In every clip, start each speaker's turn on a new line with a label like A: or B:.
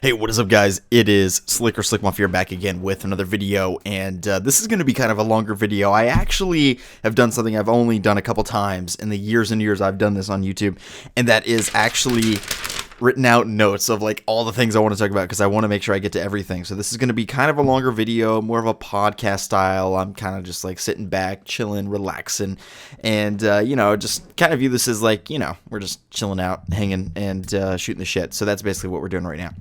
A: Hey, what is up, guys? It is Slick Mafia back again with another video, and this is going to be kind of a longer video. I actually have done something I've only done a couple times in the years and years I've done this on YouTube, and that is actually written out notes of like all the things I want to talk about because I want to make sure I get to everything. So this is going to be kind of a longer video, more of a podcast style. I'm kind of just like sitting back, chilling, relaxing, and just kind of view this as like, we're just chilling out, hanging, and shooting the shit. So that's basically what we're doing right now.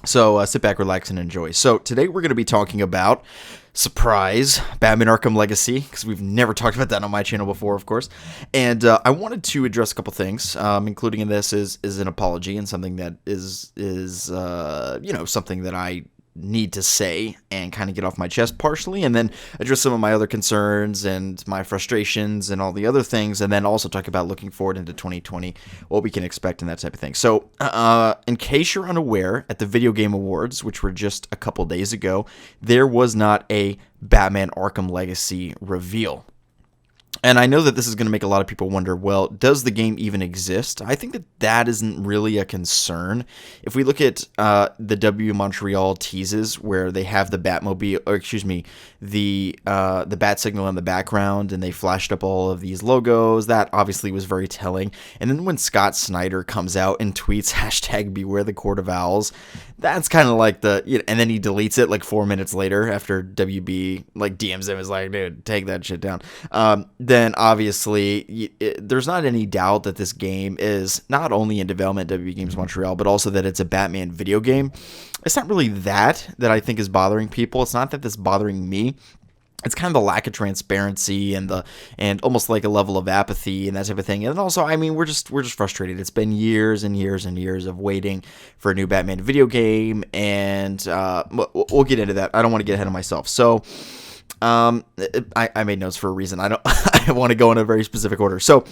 A: So sit back, relax, and enjoy. So today we're going to be talking about, surprise, Batman Arkham Legacy, because we've never talked about that on my channel before, of course. And I wanted to address a couple things, including in this is an apology and something that is something that I need to say and kind of get off my chest partially, and then address some of my other concerns and my frustrations and all the other things, and then also talk about looking forward into 2020, what we can expect and that type of thing. So in case you're unaware, at the Video Game Awards, which were just a couple days ago, there was not a Batman Arkham Legacy reveal. And I know that this is going to make a lot of people wonder, well, does the game even exist? I think that isn't really a concern. If we look at the W Montreal teases where they have the Batmobile, or excuse me, the bat signal in the background, and they flashed up all of these logos, that obviously was very telling. And then when Scott Snyder comes out and tweets hashtag Beware the Court of Owls, that's kind of like and then he deletes it like 4 minutes later after WB like DMs him, is like, dude, take that shit down. Then obviously there's not any doubt that this game is not only in development at WB Games Montreal, but also that it's a Batman video game. It's not really that I think is bothering people. It's not that that's bothering me. It's kind of the lack of transparency and almost like a level of apathy and that type of thing. And also, I mean, we're just frustrated. It's been years and years and years of waiting for a new Batman video game, and we'll get into that. I don't want to get ahead of myself. So I made notes for a reason. I want to go in a very specific order. So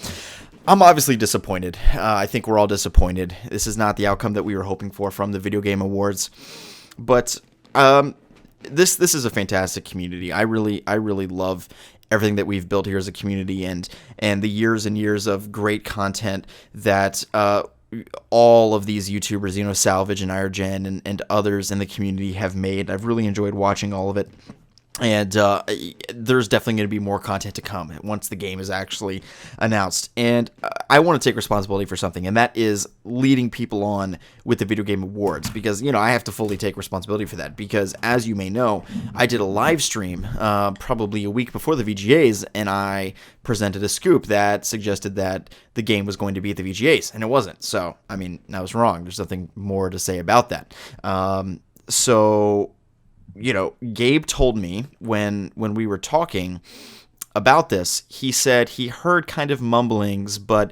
A: I'm obviously disappointed. I think we're all disappointed. This is not the outcome that we were hoping for from the Video Game Awards, but This is a fantastic community. I really love everything that we've built here as a community, and the years and years of great content that all of these YouTubers, Salvage and Irogen and others in the community have made. I've really enjoyed watching all of it. And there's definitely going to be more content to come once the game is actually announced. And I want to take responsibility for something, and that is leading people on with the Video Game Awards, because, I have to fully take responsibility for that, because as you may know, I did a live stream probably a week before the VGAs, and I presented a scoop that suggested that the game was going to be at the VGAs, and it wasn't. So, I mean, I was wrong. There's nothing more to say about that. Gabe told me when we were talking about this, he said he heard kind of mumblings, but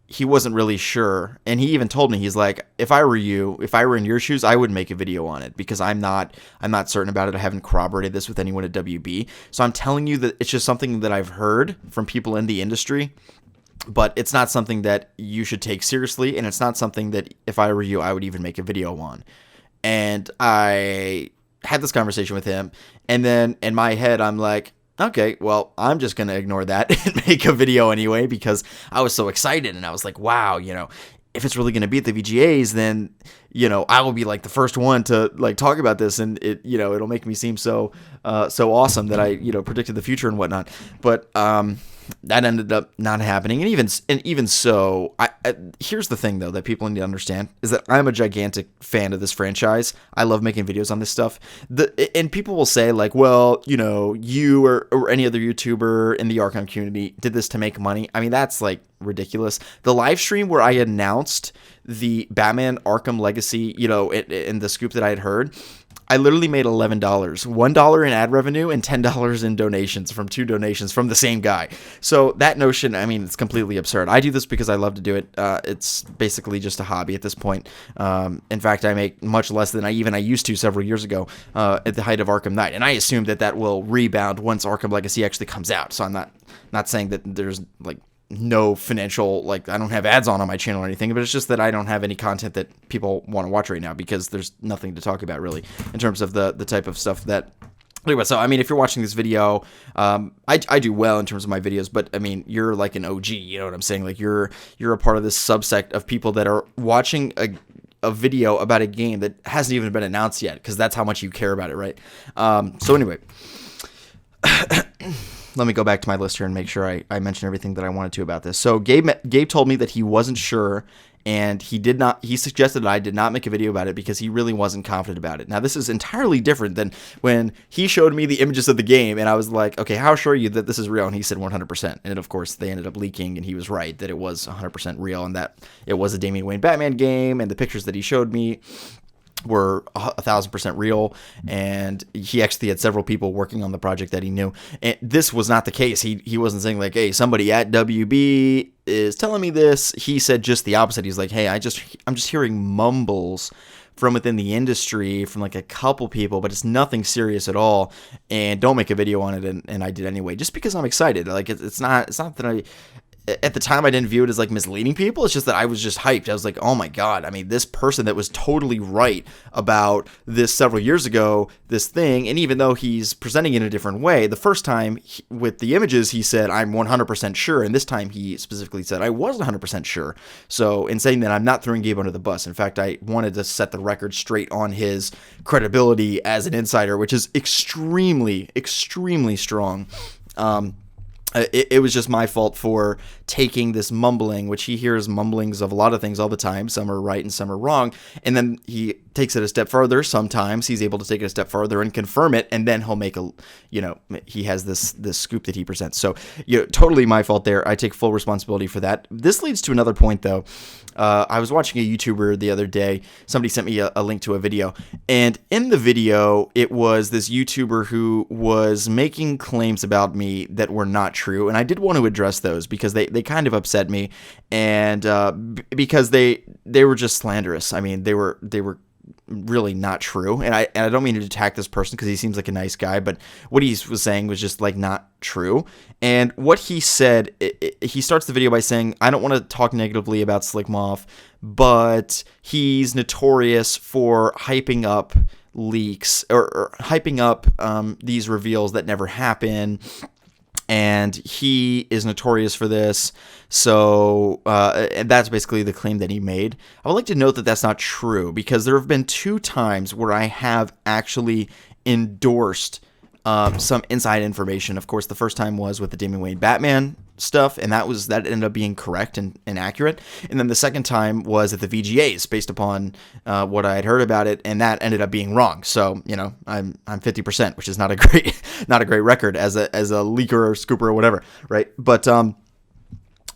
A: he wasn't really sure. And he even told me, he's like, if I were in your shoes, I would make a video on it, because I'm not certain about it. I haven't corroborated this with anyone at WB. So I'm telling you that it's just something that I've heard from people in the industry, but it's not something that you should take seriously. And it's not something that if I were you, I would even make a video on. And I had this conversation with him, and then in my head I'm like, okay, well, I'm just gonna ignore that and make a video anyway, because I was so excited, and I was like, wow, if it's really gonna be at the VGAs, then I will be like the first one to like talk about this, and it'll make me seem so awesome that I predicted the future and whatnot. But that ended up not happening. And even so, here's the thing though that people need to understand, is that I'm a gigantic fan of this franchise. I love making videos on this stuff. And people will say like, well, you or any other YouTuber in the Arkham community did this to make money. I mean, that's like ridiculous. The live stream where I announced the Batman Arkham Legacy, in the scoop that I had heard, I literally made $11, $1 in ad revenue and $10 in donations from 2 donations from the same guy. So that notion, I mean, it's completely absurd. I do this because I love to do it. It's basically just a hobby at this point. In fact, I make much less than I used to several years ago at the height of Arkham Knight. And I assume that will rebound once Arkham Legacy actually comes out. So I'm not saying that there's like no financial, like I don't have ads on my channel or anything, but it's just that I don't have any content that people want to watch right now, because there's nothing to talk about really in terms of the type of stuff that Anyway, so I mean, if you're watching this video, I do well in terms of my videos, but I mean, you're like an OG, you know what I'm saying? Like you're a part of this subsect of people that are watching a video about a game that hasn't even been announced yet, because that's how much you care about it, right? So anyway, let me go back to my list here and make sure I mention everything that I wanted to about this. So Gabe told me that he wasn't sure, and he suggested that I did not make a video about it because he really wasn't confident about it. Now, this is entirely different than when he showed me the images of the game, and I was like, okay, how sure are you that this is real? And he said 100%. And of course, they ended up leaking, and he was right that it was 100% real, and that it was a Damian Wayne Batman game, and the pictures that he showed me were 1,000% real, and he actually had several people working on the project that he knew. And this was not the case. He wasn't saying like, hey, somebody at WB is telling me this. He said just the opposite. He's like, hey, I'm just hearing mumbles from within the industry from like a couple people, but it's nothing serious at all, and don't make a video on it. And I did anyway, just because I'm excited. Like it's not that at the time I didn't view it as like misleading people. It's just that I was just hyped. I was like, oh my God. I mean, this person that was totally right about this several years ago, this thing. And even though he's presenting it in a different way, the first time with the images, he said, I'm 100% sure. And this time he specifically said, I was 100% sure. So in saying that, I'm not throwing Gabe under the bus. In fact, I wanted to set the record straight on his credibility as an insider, which is extremely, extremely strong. It was just my fault for taking this mumbling, which he hears mumblings of a lot of things all the time. Some are right and some are wrong. And then he takes it a step further. Sometimes he's able to take it a step further and confirm it. And then he'll make he has this scoop that he presents. So, totally my fault there. I take full responsibility for that. This leads to another point, though. I was watching a YouTuber the other day. Somebody sent me a link to a video. And in the video, it was this YouTuber who was making claims about me that were not true. And I did want to address those because they kind of upset me. And because they were just slanderous. I mean, they were really not true. And I don't mean to attack this person because he seems like a nice guy, but what he was saying was just like not true. And what he said, he starts the video by saying, I don't want to talk negatively about Slickmoff, but he's notorious for hyping up leaks or hyping up these reveals that never happen. And he is notorious for this. So and that's basically the claim that he made. I would like to note that that's not true, because there have been 2 times where I have actually endorsed some inside information. Of course, the first time was with the Damian Wayne Batman stuff, and that ended up being correct and accurate. And then the second time was at the VGAs, based upon what I had heard about it, and that ended up being wrong. So I'm 50%, which is not a great record as a leaker or scooper or whatever, right? But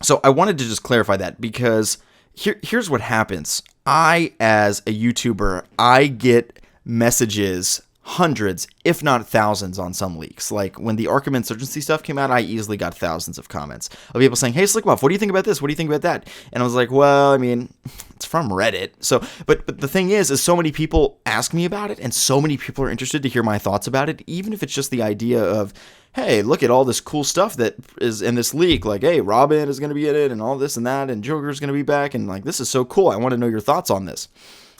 A: so I wanted to just clarify that, because here's what happens. I, as a YouTuber, I get messages, hundreds, if not thousands, on some leaks. Like when the Arkham Insurgency stuff came out, I easily got thousands of comments of people saying, hey, Slickmoff, what do you think about this? What do you think about that? And I was like, well, I mean, it's from Reddit. So, but the thing is so many people ask me about it, and so many people are interested to hear my thoughts about it, even if it's just the idea of, hey, look at all this cool stuff that is in this leak. Like, hey, Robin is going to be in it, and all this and that, and Joker's going to be back, and like, this is so cool. I want to know your thoughts on this.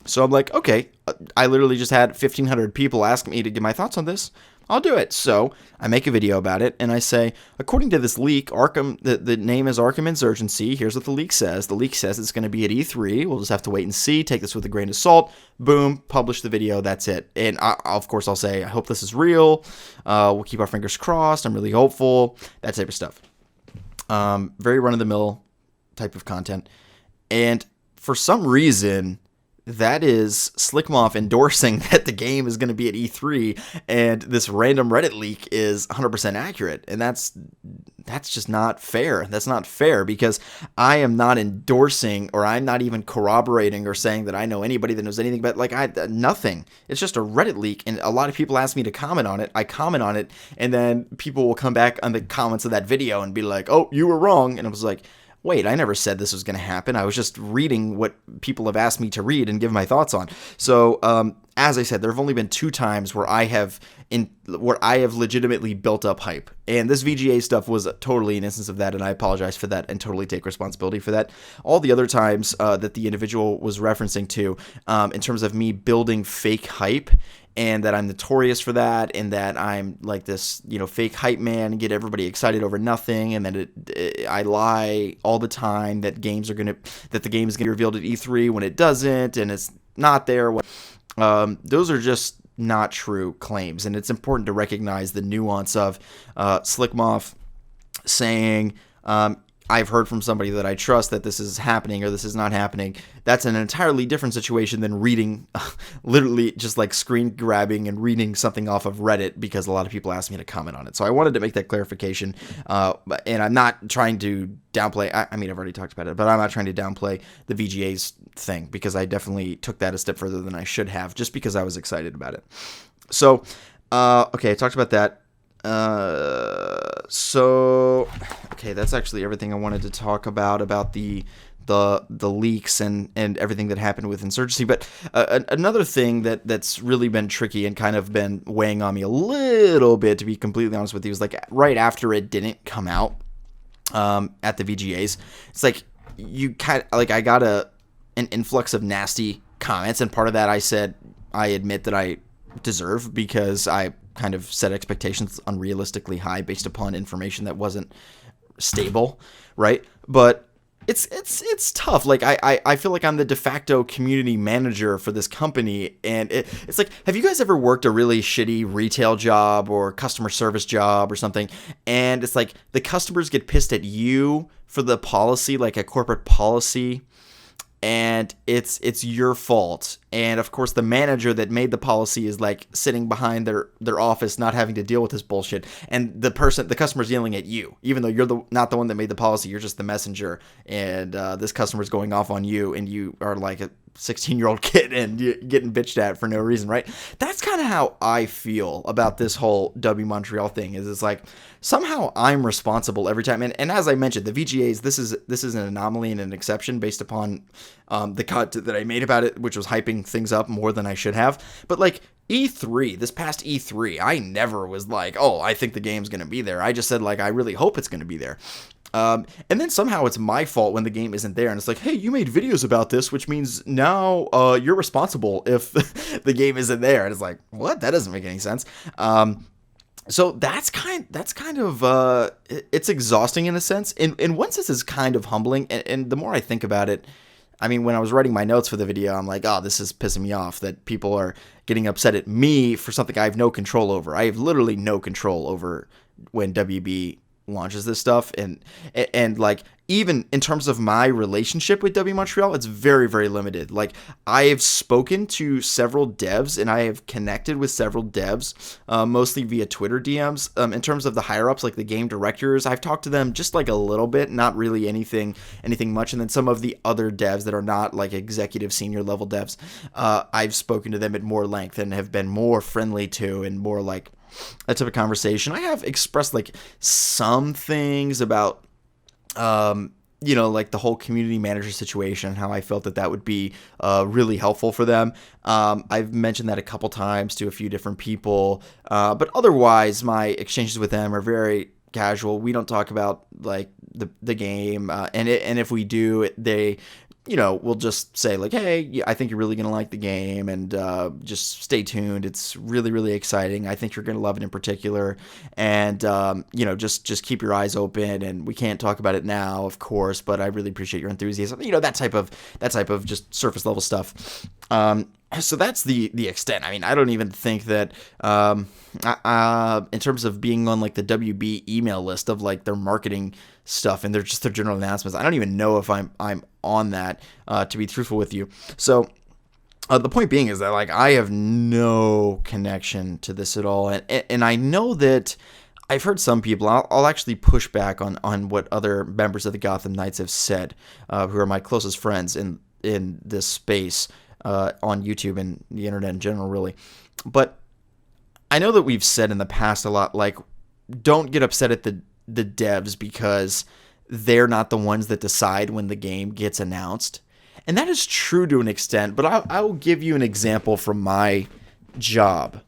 A: So I'm like, okay, I literally just had 1,500 people ask me to give my thoughts on this. I'll do it. So I make a video about it, and I say, according to this leak, Arkham, the name is Arkham Insurgency. Here's what the leak says. The leak says it's going to be at E3. We'll just have to wait and see. Take this with a grain of salt. Boom, publish the video. That's it. And of course, I'll say, I hope this is real. We'll keep our fingers crossed. I'm really hopeful. That type of stuff. Very run-of-the-mill type of content. And for some reason, that is Slickmoff endorsing that the game is going to be at E3, and this random Reddit leak is 100% accurate. And that's just not fair. That's not fair, because I am not endorsing, or I'm not even corroborating or saying that I know anybody that knows anything about, nothing. It's just a Reddit leak, and a lot of people ask me to comment on it. I comment on it, and then people will come back on the comments of that video and be like, oh, you were wrong. And I was like, wait, I never said this was going to happen. I was just reading what people have asked me to read and give my thoughts on. So, as I said, there have only been 2 times where I have legitimately built up hype. And this VGA stuff was totally an instance of that, and I apologize for that and totally take responsibility for that. All the other times that the individual was referencing to, in terms of me building fake hype, and that I'm notorious for that, and that I'm like this, fake hype man, get everybody excited over nothing, and that I lie all the time that the game is going to be revealed at E3 when it doesn't, and not there. Those are just not true claims, and it's important to recognize the nuance of Slickmoff saying, I've heard from somebody that I trust that this is happening or this is not happening. That's an entirely different situation than reading, literally just like screen grabbing and reading something off of Reddit, because a lot of people asked me to comment on it. So I wanted to make that clarification. And I'm not trying to downplay, I mean, I've already talked about it, but I'm not trying to downplay the VGA's thing, because I definitely took that a step further than I should have, just because I was excited about it. So, okay, I talked about that. Okay, that's actually everything I wanted to talk about the leaks and everything that happened with Insurgency. But another thing that's really been tricky and kind of been weighing on me a little bit, to be completely honest with you, is like right after it didn't come out at the VGAs, it's like you kind of like I got an influx of nasty comments, and part of that I admit that I deserve, because I kind of set expectations unrealistically high based upon information that wasn't stable, right? But it's tough. Like I feel like I'm the de facto community manager for this company, and it's like, have you guys ever worked a really shitty retail job or customer service job or something, and it's like the customers get pissed at you for the policy, like a corporate policy, and it's your fault, and of course the manager that made the policy is like sitting behind their office, not having to deal with this bullshit, and the customer's yelling at you, even though you're not the one that made the policy, you're just the messenger, and this customer's going off on you, and you are like a 16-year-old kid and you're getting bitched at for no reason, right? That's kind of how I feel about this whole W Montreal thing. It's like somehow I'm responsible every time, and as I mentioned, the VGAs, this is an anomaly and an exception based upon the content that I made about it, which was hyping things up more than I should have. But like E3, this past E3, I never was like, oh, I think the game's gonna be there. I just said, like, I really hope it's gonna be there. And then somehow it's my fault when the game isn't there, and it's like, hey, you made videos about this, which means now you're responsible if the game isn't there. And it's like, what? That doesn't make any sense. So that's kind of it's exhausting in a sense. In one sense, it's kind of humbling, and the more I think about it, I mean, when I was writing my notes for the video, I'm like, oh, this is pissing me off that people are getting upset at me for something I have no control over. I have literally no control over when WB launches this stuff, and like, even in terms of my relationship with W Montreal, it's very, very limited. Like, I have spoken to several devs, and I have connected with several devs, mostly via Twitter DMs. In terms of the higher ups, like the game directors, I've talked to them just like a little bit, not really anything much. And then some of the other devs that are not like executive senior level devs, I've spoken to them at more length and have been more friendly to, and more like that type of conversation. I have expressed like some things about, like the whole community manager situation, how I felt that would be really helpful for them. I've mentioned that a couple times to a few different people, but otherwise my exchanges with them are very casual. We don't talk about like the game, and if we do, they we'll just say like, hey, I think you're really going to like the game, and just stay tuned. It's really, really exciting. I think you're going to love it in particular. And, just keep your eyes open, and we can't talk about it now, of course, but I really appreciate your enthusiasm. That type of just surface level stuff. So that's the extent. I mean, I don't even think that, in terms of being on like the WB email list of like their marketing stuff and their general announcements, I don't even know if I'm on that, to be truthful with you. So the point being is that like I have no connection to this at all, and I know that I've heard some people. I'll actually push back on what other members of the Gotham Knights have said, who are my closest friends in this space, on YouTube and the internet in general, really. But I know that we've said in the past a lot, like, don't get upset at the devs because they're not the ones that decide when the game gets announced. And that is true to an extent, but I will give you an example from my job.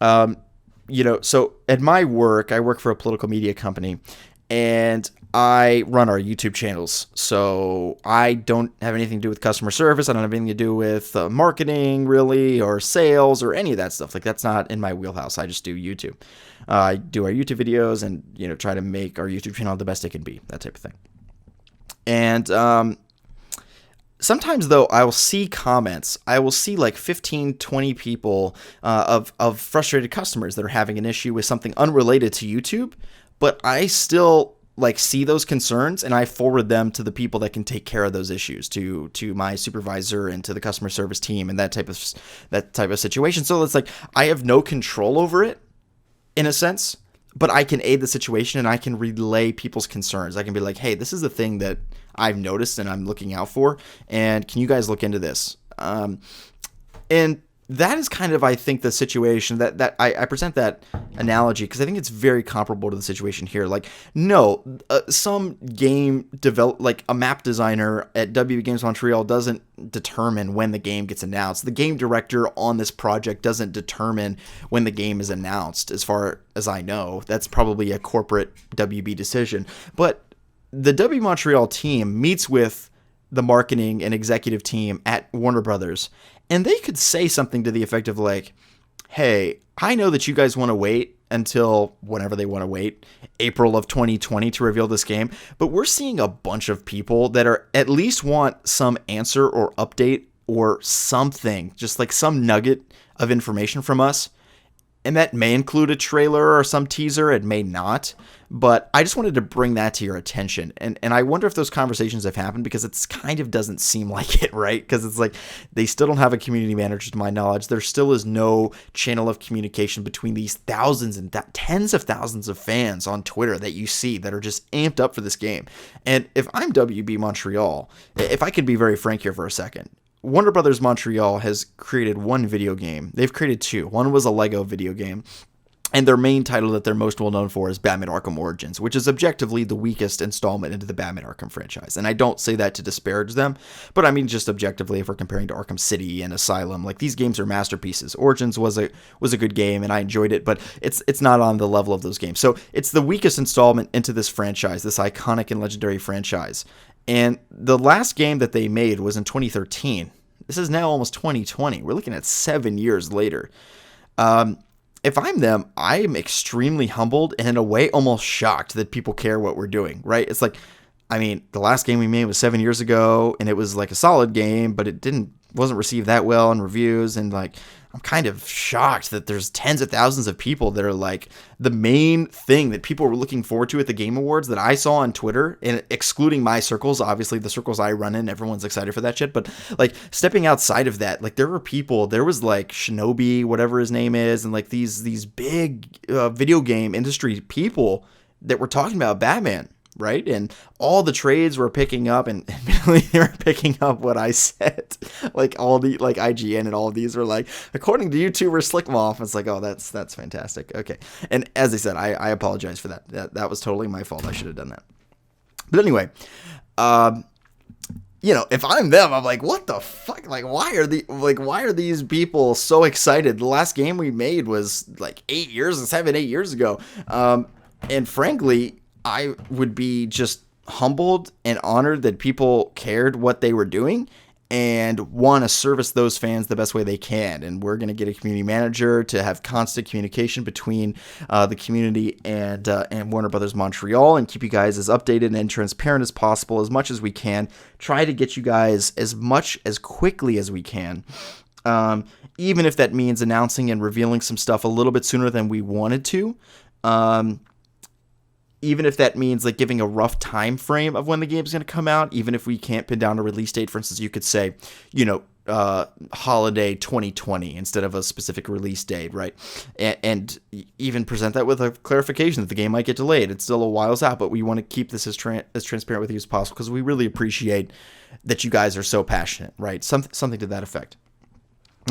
A: So at my work, I work for a political media company, and I run our YouTube channels. So I don't have anything to do with customer service. I don't have anything to do with marketing, really, or sales, or any of that stuff. Like, that's not in my wheelhouse. I just do YouTube. I do our YouTube videos and, try to make our YouTube channel the best it can be, that type of thing. And Sometimes, though, I will see comments. I will see like 15, 20 people of frustrated customers that are having an issue with something unrelated to YouTube, but I still like see those concerns and I forward them to the people that can take care of those issues, to my supervisor and to the customer service team and that type of situation. So it's like I have no control over it in a sense, but I can aid the situation and I can relay people's concerns. I can be like, hey, this is the thing that I've noticed and I'm looking out for, and can you guys look into this? And that is kind of, I think, the situation that I present that analogy because I think it's very comparable to the situation here. Like, no, some game like a map designer at WB Games Montreal doesn't determine when the game gets announced. The game director on this project doesn't determine when the game is announced, as far as I know. That's probably a corporate WB decision. But the WB Montreal team meets with the marketing and executive team at Warner Brothers, and they could say something to the effect of like, hey, I know that you guys want to wait until whenever they want to wait, April of 2020 to reveal this game, but we're seeing a bunch of people that are at least want some answer or update or something, just like some nugget of information from us. And that may include a trailer or some teaser. It may not. But I just wanted to bring that to your attention. And I wonder if those conversations have happened, because it kind of doesn't seem like it, right? Because it's like they still don't have a community manager to my knowledge. There still is no channel of communication between these thousands and tens of thousands of fans on Twitter that you see that are just amped up for this game. And if I'm WB Montreal, if I could be very frank here for a second, Warner Brothers Montreal has created one video game. They've created two. One was a Lego video game, and their main title that they're most well known for is Batman Arkham Origins, which is objectively the weakest installment into the Batman Arkham franchise. And I don't say that to disparage them, but I mean just objectively, if we're comparing to Arkham City and Asylum, like these games are masterpieces. Origins was a good game, and I enjoyed it, but it's not on the level of those games. So it's the weakest installment into this franchise, this iconic and legendary franchise. And the last game that they made was in 2013. This is now almost 2020. We're looking at 7 years later. If I'm them, I'm extremely humbled and in a way almost shocked that people care what we're doing, right? It's like, I mean, the last game we made was 7 years ago, and it was like a solid game, but it wasn't received that well in reviews, and like, I'm kind of shocked that there's tens of thousands of people that are like the main thing that people were looking forward to at the Game Awards that I saw on Twitter, and excluding my circles, obviously the circles I run in, everyone's excited for that shit. But like stepping outside of that, like there was like Shinobi, whatever his name is, and like these big video game industry people that were talking about Batman. Right? And all the trades were picking up, and admittedly they were picking up what I said. Like all the, like IGN and all of these were like, according to YouTuber Slickmoff. It's like, oh, that's fantastic. Okay. And as I said, I apologize for that. That was totally my fault. I should have done that. But anyway, if I'm them, I'm like, what the fuck? Like, why are these people so excited? The last game we made was like 8 years ago. And frankly, I would be just humbled and honored that people cared what they were doing and want to service those fans the best way they can. And we're going to get a community manager to have constant communication between the community and Warner Brothers Montreal, and keep you guys as updated and transparent as possible, as much as we can. Try to get you guys as quickly as we can. Even if that means announcing and revealing some stuff a little bit sooner than we wanted to. Even if that means like giving a rough time frame of when the game's going to come out, even if we can't pin down a release date. For instance, you could say, holiday 2020 instead of a specific release date, right? And even present that with a clarification that the game might get delayed. It's still a whiles out, but we want to keep this as transparent with you as possible, because we really appreciate that you guys are so passionate, right? Something to that effect.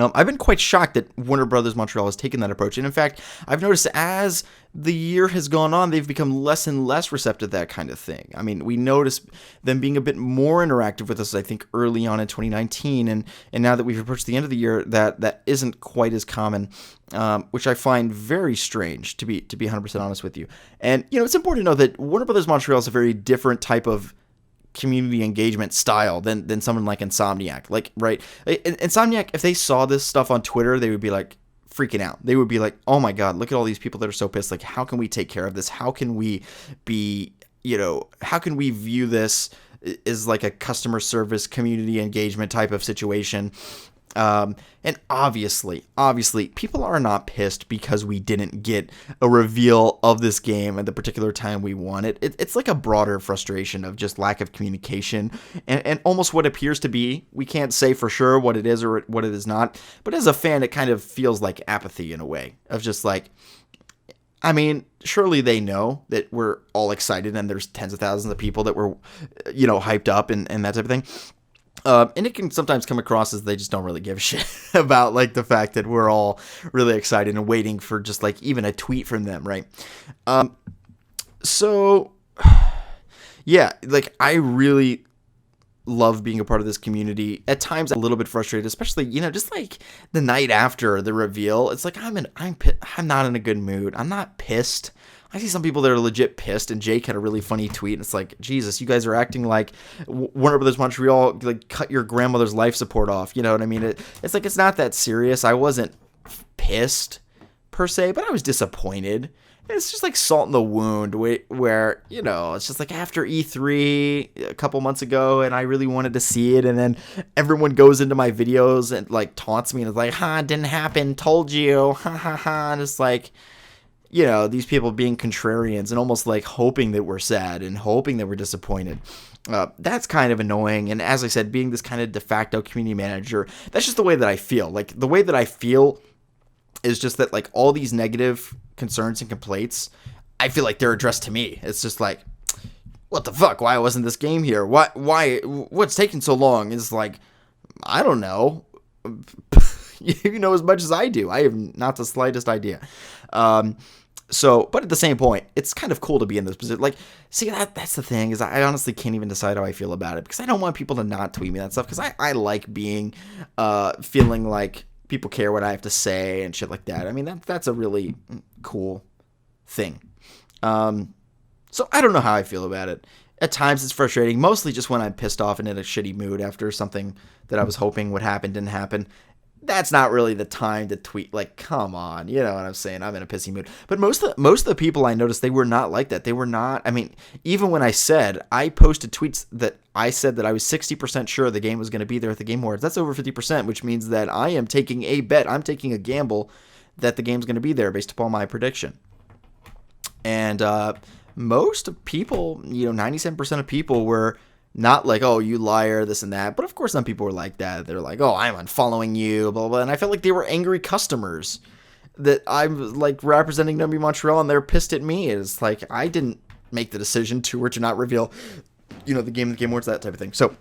A: I've been quite shocked that Warner Brothers Montreal has taken that approach. And in fact, I've noticed as the year has gone on, they've become less and less receptive to that kind of thing. I mean, we noticed them being a bit more interactive with us, I think, early on in 2019. And now that we've approached the end of the year, that isn't quite as common, which I find very strange, to be 100% honest with you. And, it's important to know that Warner Brothers Montreal is a very different type of community engagement style than someone like Insomniac. Like, right? Insomniac, if they saw this stuff on Twitter, they would be like freaking out. They would be like, oh my God, look at all these people that are so pissed. Like, how can we take care of this? How can we be, how can we view this is like a customer service community engagement type of situation. And obviously, people are not pissed because we didn't get a reveal of this game at the particular time we want it. It's like a broader frustration of just lack of communication and almost what appears to be, we can't say for sure what it is or what it is not, but as a fan, it kind of feels like apathy in a way of just like, I mean, surely they know that we're all excited and there's tens of thousands of people that were, hyped up and that type of thing. And it can sometimes come across as they just don't really give a shit about like the fact that we're all really excited and waiting for just like even a tweet from them, right? So yeah, like I really love being a part of this community. At times I'm a little bit frustrated, especially, just like the night after the reveal. It's like I'm not in a good mood. I'm not pissed. I see some people that are legit pissed, and Jake had a really funny tweet, and it's like, Jesus, you guys are acting like Warner Brothers Montreal like cut your grandmother's life support off. You know what I mean? It's like, it's not that serious. I wasn't pissed per se, but I was disappointed. And it's just like salt in the wound where, it's just like after E3 a couple months ago, and I really wanted to see it, and then everyone goes into my videos and like taunts me and is like, didn't happen, told you, and it's like, these people being contrarians and almost like hoping that we're sad and hoping that we're disappointed. That's kind of annoying. And as I said, being this kind of de facto community manager, that's just the way that I feel. Like the way that I feel is just that like all these negative concerns and complaints, I feel like they're addressed to me. It's just like, what the fuck? Why wasn't this game here? What's taking so long? It's like, I don't know. You know as much as I do. I have not the slightest idea. But at the same point, it's kind of cool to be in this position. Like, see, that's the thing, is I honestly can't even decide how I feel about it, because I don't want people to not tweet me that stuff, because I like being, feeling like people care what I have to say and shit like that. I mean, that's a really cool thing. So I don't know how I feel about it. At times it's frustrating, mostly just when I'm pissed off and in a shitty mood after something that I was hoping would happen didn't happen. That's not really the time to tweet. Like, come on, you know what I'm saying? I'm in a pissy mood. But most of the people I noticed, they were not like that. They were not. I mean, even when I posted tweets that I said that I was 60% sure the game was going to be there at the Game Awards. That's over 50%, which means that I am taking a bet. I'm taking a gamble that the game's going to be there based upon my prediction. And most people, 97% of people were not like, oh, you liar, this and that. But of course, some people were like that. They're like, oh, I'm unfollowing you, blah, blah. And I felt like they were angry customers that I'm like representing W Montreal, and they're pissed at me. It's like, I didn't make the decision to or to not reveal, the Game Awards, that type of thing. So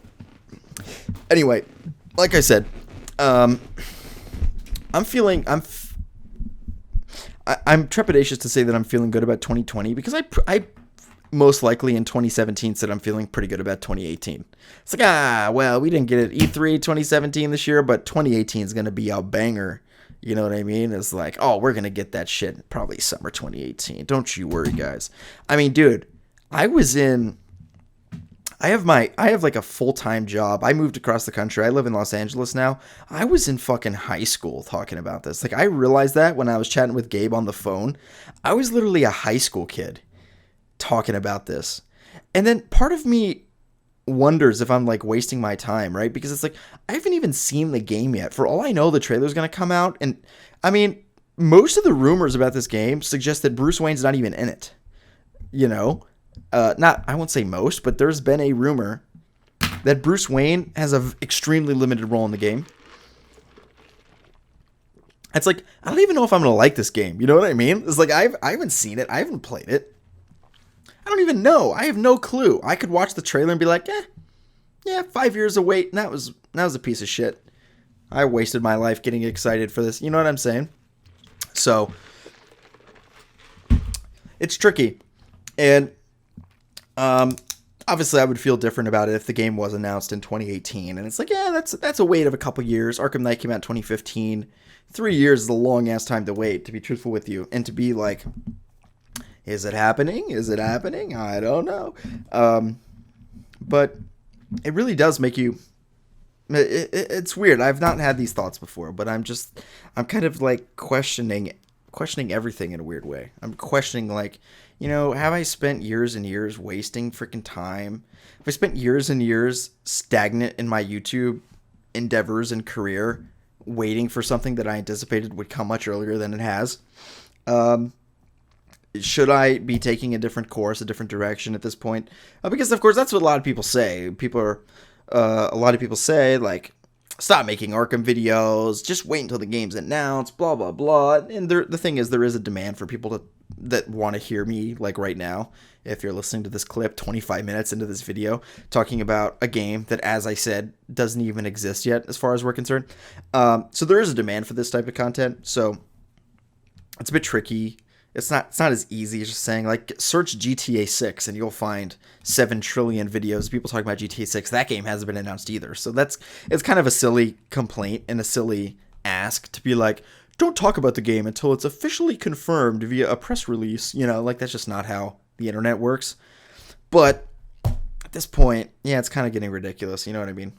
A: anyway, like I said, I'm trepidatious to say that I'm feeling good about 2020, because I most likely in 2017 said I'm feeling pretty good about 2018. It's like, well, we didn't get it E3 2017 this year, but 2018 is going to be a banger. You know what I mean? It's like, oh, we're going to get that shit probably summer 2018. Don't you worry, guys. I mean, dude, I have like a full-time job. I moved across the country. I live in Los Angeles now. I was in fucking high school talking about this. Like, I realized that when I was chatting with Gabe on the phone. I was literally a high school kid talking about this. And then part of me wonders if I'm like wasting my time, right? Because it's like, I haven't even seen the game yet. For all I know, the trailer's going to come out. And I mean, most of the rumors about this game suggest that Bruce Wayne's not even in it. I won't say most, but there's been a rumor that Bruce Wayne has an extremely limited role in the game. It's like, I don't even know if I'm going to like this game. You know what I mean? It's like, I haven't seen it. I haven't played it. I don't even know. I have no clue. I could watch the trailer and be like, 5 years of wait. That was a piece of shit. I wasted my life getting excited for this. You know what I'm saying? So, it's tricky. And, obviously I would feel different about it if the game was announced in 2018. And it's like, that's a wait of a couple years. Arkham Knight came out in 2015. 3 years is a long ass time to wait, to be truthful with you. And to be like, is it happening? Is it happening? I don't know. But it really does make you... It's weird. I've not had these thoughts before, but I'm kind of like questioning questioning everything in a weird way. I'm questioning, like, have I spent years and years wasting freaking time? Have I spent years and years stagnant in my YouTube endeavors and career, waiting for something that I anticipated would come much earlier than it has? Should I be taking a different course, a different direction at this point? Because, of course, that's what a lot of people say. A lot of people say, like, stop making Arkham videos, just wait until the game's announced, blah, blah, blah. And the thing is, there is a demand for people that want to hear me, like right now. If you're listening to this clip 25 minutes into this video, talking about a game that, as I said, doesn't even exist yet, as far as we're concerned. So there is a demand for this type of content. So it's a bit tricky. It's not as easy as just saying, like, search GTA 6 and you'll find 7 trillion videos of people talking about GTA 6. That game hasn't been announced either. So it's kind of a silly complaint and a silly ask to be like, don't talk about the game until it's officially confirmed via a press release. Like, that's just not how the internet works. But at this point, yeah, it's kind of getting ridiculous. You know what I mean?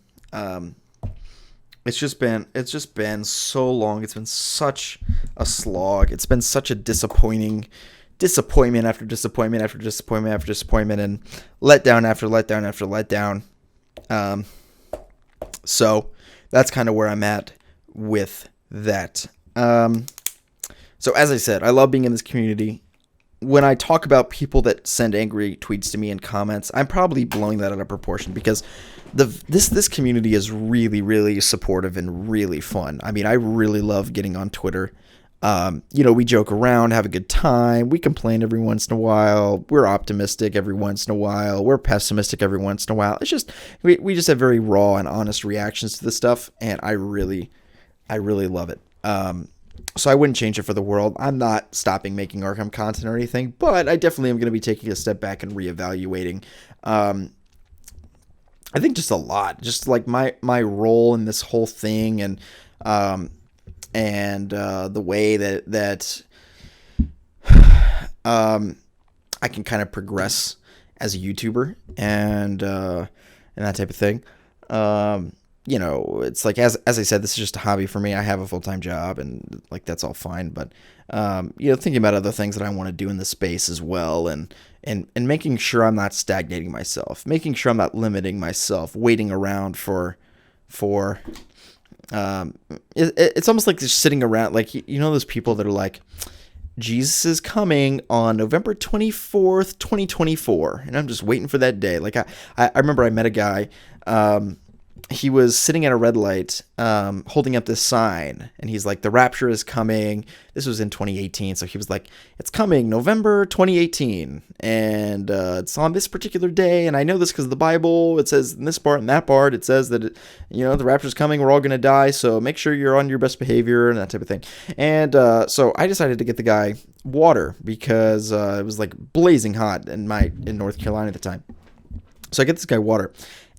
A: It's just been so long. It's been such a slog. It's been such a disappointment after disappointment after disappointment after disappointment, and letdown after letdown after letdown. So that's kind of where I'm at with that. So as I said, I love being in this community. When I talk about people that send angry tweets to me in comments, I'm probably blowing that out of proportion, because this community is really, really supportive and really fun. I mean, I really love getting on Twitter. We joke around, have a good time. We complain every once in a while. We're optimistic every once in a while. We're pessimistic every once in a while. It's just, we just have very raw and honest reactions to this stuff, and I really love it. So I wouldn't change it for the world. I'm not stopping making Arkham content or anything, but I definitely am going to be taking a step back and reevaluating. I think just a lot, just like my role in this whole thing, and the way that I can kind of progress as a YouTuber and that type of thing. It's like, as I said, this is just a hobby for me. I have a full-time job, and like, that's all fine. But, thinking about other things that I want to do in the space as well, and making sure I'm not stagnating myself, making sure I'm not limiting myself, waiting around for it's almost like just sitting around, like, those people that are like, Jesus is coming on November 24th, 2024. And I'm just waiting for that day. Like, I remember I met a guy, he was sitting at a red light, holding up this sign, and he's like, the rapture is coming. This was in 2018. So he was like, it's coming November 2018. And, it's on this particular day. And I know this because of the Bible. It says in this part and that part, it says that, the rapture is coming. We're all going to die. So make sure you're on your best behavior and that type of thing. And, so I decided to get the guy water, because, it was like blazing hot in North Carolina at the time. So I get this guy water.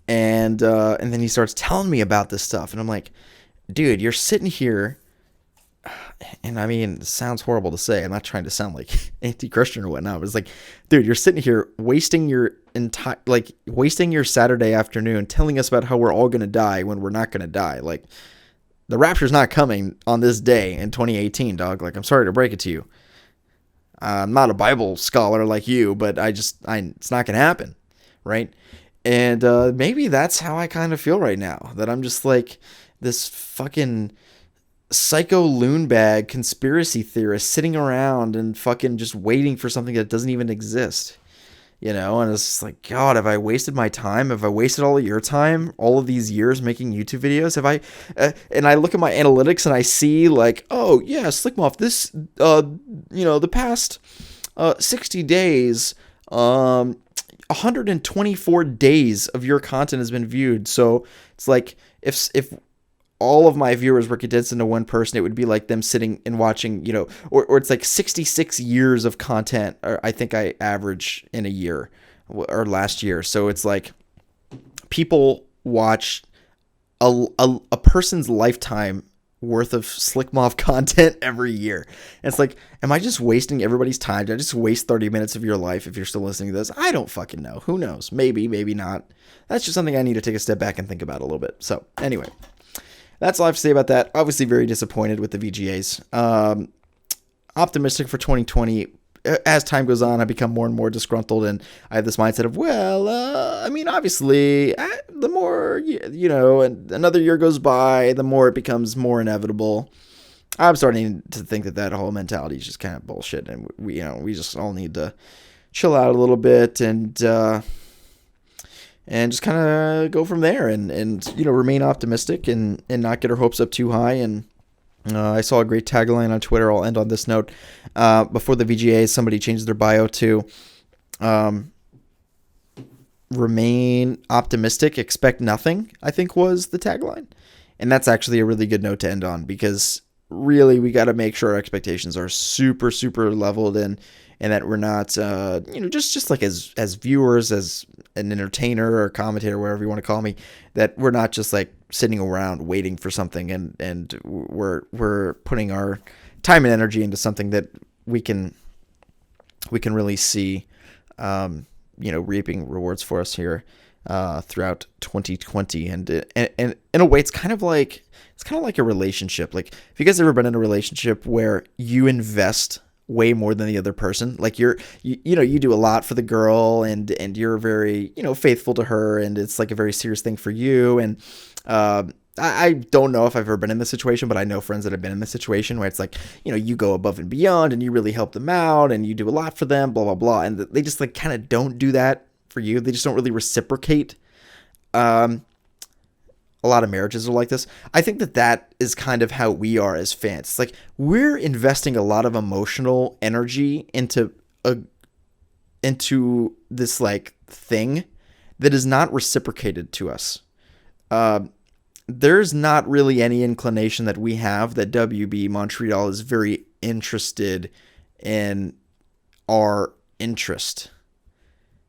A: And then he starts telling me about this stuff. And I'm like, dude, you're sitting here. And I mean, it sounds horrible to say. I'm not trying to sound like anti-Christian or whatnot. But it's like, dude, you're sitting here wasting your Saturday afternoon telling us about how we're all going to die when we're not going to die. Like, the rapture's not coming on this day in 2018, dog. Like, I'm sorry to break it to you. I'm not a Bible scholar like you, but it's not going to happen. Right? And maybe that's how I kind of feel right now, that I'm just like this fucking psycho loon bag conspiracy theorist sitting around and fucking just waiting for something that doesn't even exist, and it's just like, God, have I wasted my time? Have I wasted all of your time, all of these years making YouTube videos? Have I, and I look at my analytics and I see like, oh yeah, Slickmoff, this, the past 60 days, 124 days of your content has been viewed. So it's like, if all of my viewers were condensed into one person, it would be like them sitting and watching, or it's like 66 years of content, or I think I average in a year or last year. So it's like people watch a person's lifetime worth of Slickmoff content every year. And it's like, am I just wasting everybody's time? Did I just waste 30 minutes of your life if you're still listening to this? I don't fucking know. Who knows? Maybe not. That's just something I need to take a step back and think about a little bit. So anyway, that's all I have to say about that. Obviously very disappointed with the VGAs. optimistic for 2020. As time goes on, I become more and more disgruntled, and I have this mindset of, well, I mean, obviously, the more, and another year goes by, the more it becomes more inevitable. I'm starting to think that whole mentality is just kind of bullshit, and we just all need to chill out a little bit and just kind of go from there, and remain optimistic and not get our hopes up too high. And I saw a great tagline on Twitter. I'll end on this note. Before the VGA, somebody changed their bio to remain optimistic, expect nothing, I think was the tagline. And that's actually a really good note to end on, because really we got to make sure our expectations are super, super leveled, and that we're not, just like as viewers, as an entertainer or commentator, whatever you want to call me, that we're not just like sitting around waiting for something, and we're putting our time and energy into something that we can really see, reaping rewards for us here throughout 2020. And in a way, it's kind of like a relationship. Like, if you guys ever been in a relationship where you invest way more than the other person, like you do a lot for the girl, and you're very, faithful to her, and it's like a very serious thing for you. And I don't know if I've ever been in this situation, but I know friends that have been in this situation where it's like, you go above and beyond, and you really help them out, and you do a lot for them, blah, blah, blah. And they just like kind of don't do that for you. They just don't really reciprocate. A lot of marriages are like this. I think that is kind of how we are as fans. It's like we're investing a lot of emotional energy into this like thing that is not reciprocated to us. There's not really any inclination that we have that WB Montreal is very interested in our interest.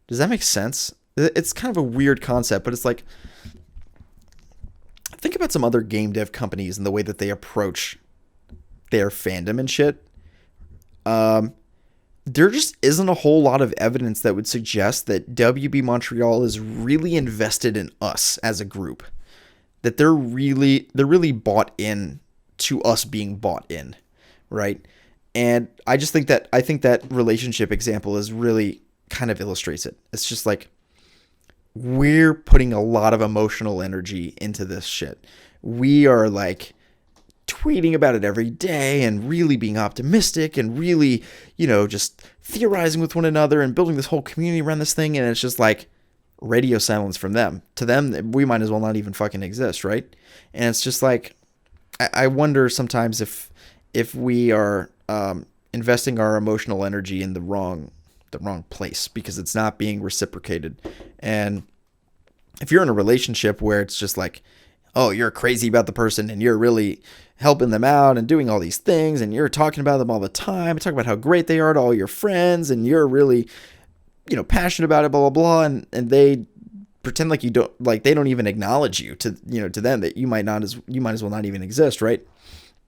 A: Does that make sense? It's kind of a weird concept, but it's like, think about some other game dev companies and the way that they approach their fandom and shit. There just isn't a whole lot of evidence that would suggest that WB Montreal is really invested in us as a group. That they're really bought in to us being bought in, right? And I think that relationship example is really kind of illustrates it. It's just like, we're putting a lot of emotional energy into this shit. We are like tweeting about it every day and really being optimistic and really, just theorizing with one another and building this whole community around this thing. And it's just like radio silence from them. To them, we might as well not even fucking exist, right? And it's just like, I wonder sometimes if we are investing our emotional energy in the wrong place, because it's not being reciprocated. And if you're in a relationship where it's just like, oh, you're crazy about the person and you're really helping them out and doing all these things, and you're talking about them all the time, talking about how great they are to all your friends, and you're really, passionate about it, blah, blah, blah, and they pretend like they don't even acknowledge you to them, that you might as well not even exist, right?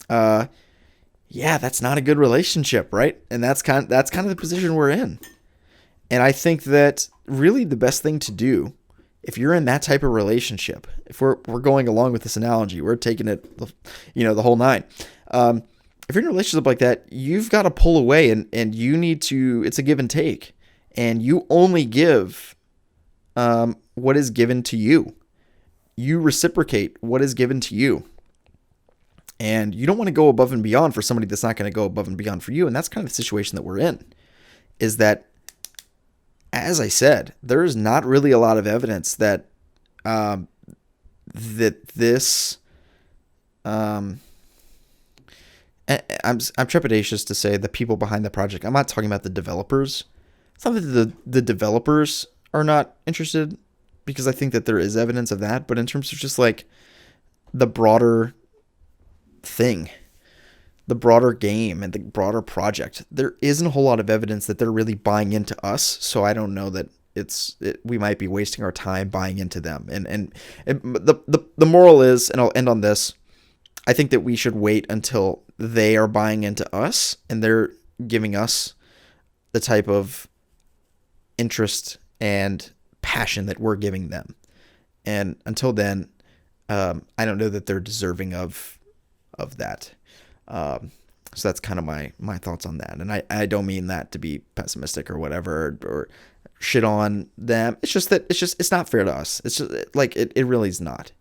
A: Yeah, that's not a good relationship, right? And that's kind of the position we're in. And I think that really the best thing to do, if you're in that type of relationship, if we're going along with this analogy, we're taking it, the whole nine. If you're in a relationship like that, you've got to pull away, and you need to, it's a give and take, and you only give what is given to you. You reciprocate what is given to you. And you don't want to go above and beyond for somebody that's not going to go above and beyond for you. And that's kind of the situation that we're in, is that, as I said, there is not really a lot of evidence that this. I'm trepidatious to say the people behind the project. I'm not talking about the developers. It's not that the developers are not interested, because I think that there is evidence of that. But in terms of just like the broader thing, the broader game and the broader project, there isn't a whole lot of evidence that they're really buying into us. So I don't know that we might be wasting our time buying into them. And the moral is, and I'll end on this, I think that we should wait until they are buying into us and they're giving us the type of interest and passion that we're giving them. And until then, I don't know that they're deserving of that. So that's kind of my thoughts on that. And I don't mean that to be pessimistic or whatever, or shit on them. It's just that it's not fair to us. It's just like it really is not.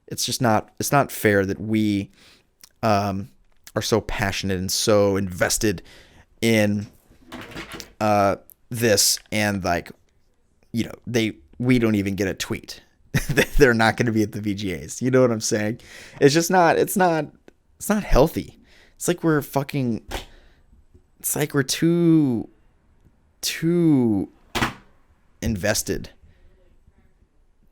A: It's just not. It's not fair that we are so passionate and so invested in this, and like, you know, we don't even get a tweet. They're not going to be at the VGAs. You know what I'm saying? It's just not. It's not healthy. It's like we're fucking. It's like we're too invested,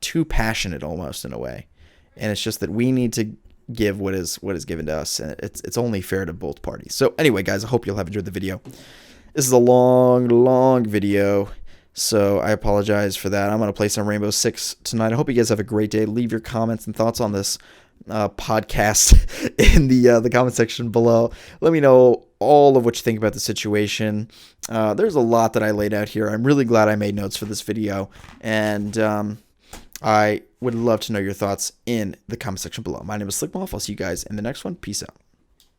A: too passionate almost in a way, and it's just that we need to give what is given to us, and it's only fair to both parties. So anyway, guys, I hope you'll have enjoyed the video. This is a long video, so I apologize for that. I'm going to play some Rainbow Six tonight. I hope you guys have a great day. Leave your comments and thoughts on this podcast in the comment section below. Let me know all of what you think about the situation. There's a lot that I laid out here. I'm really glad I made notes for this video, and I would love to know your thoughts in the comment section below. My name is Slickmoff. I'll see you guys in the next one. Peace out.